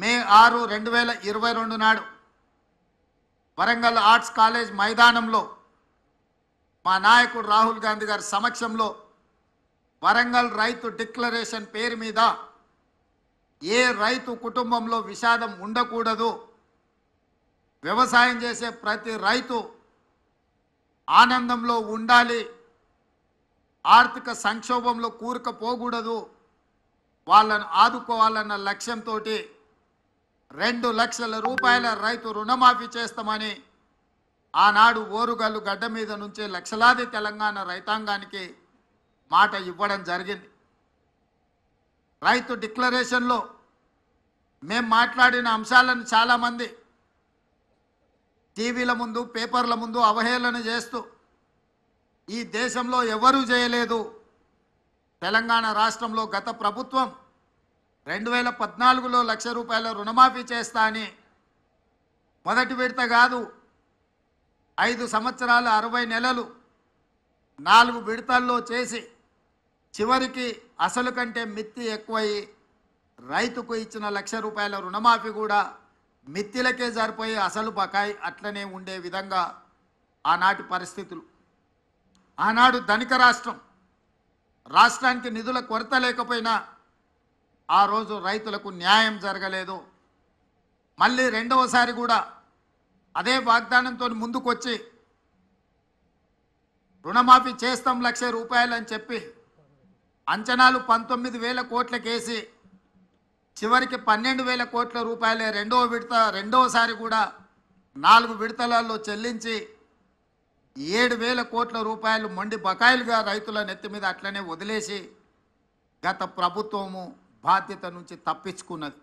మే 6, 2022 నాడు Warangal arts college మైదానంలో మా నాయకుడు రాహుల్ గాంధీ గారి సమక్షంలో వరంగల్ రైతు డిక్లరేషన్ పేరు మీద ఏ రైతు కుటుంబంలో విషాదం ఉండకూడదు, వ్యవసాయం చేసే ప్రతి రైతు ఆనందంలో ఉండాలి, ఆర్థిక సంక్షోభంలో కూరుకుపోకూడదు, వాళ్ళను ఆదుకోవాలన్న లక్ష్యంతో 2 లక్షల రూపాయల రైతు రుణమాఫీ చేస్తామని ఆనాడు ఓరుగల్లు గడ్డ మీద నుంచే లక్షలాది తెలంగాణ రైతాంగానికి మాట ఇవ్వడం జరిగింది. రైతు డిక్లరేషన్లో మేము మాట్లాడిన అంశాలను చాలామంది టీవీల ముందు పేపర్ల ముందు అవహేళన చేస్తూ ఈ దేశంలో ఎవరూ చేయలేదు, తెలంగాణ రాష్ట్రంలో గత ప్రభుత్వం 2014లో 1 లక్ష రూపాయల రుణమాఫీ చేస్తా అని మొదటి విడత కాదు 5 సంవత్సరాలు 60 నెలలు 4 విడతల్లో చేసి చివరికి అసలు కంటే మిత్తి ఎక్కువయి రైతుకు ఇచ్చిన 1 లక్ష రూపాయల రుణమాఫీ కూడా మిత్తిలకే సరిపోయి అసలు బకాయి అట్లనే ఉండే విధంగా ఆనాటి పరిస్థితులు. ఆనాడు ధనిక రాష్ట్రానికి నిధుల కొరత లేకపోయినా ఆ రోజు రైతులకు న్యాయం జరగలేదు. మళ్ళీ రెండవసారి కూడా అదే వాగ్దానంతో ముందుకొచ్చి రుణమాఫీ చేస్తాం 1 లక్ష రూపాయలు అని చెప్పి అంచనాలు 19,000 కోట్లకేసి చివరికి 12,000 కోట్ల రూపాయలే రెండవసారి కూడా 4 విడతలలో చెల్లించి 7,000 కోట్ల రూపాయలు మొండి బకాయిలుగా రైతుల నెత్తి మీద అట్లనే వదిలేసి గత ప్రభుత్వము బాధ్యత నుంచి తప్పించుకున్నది.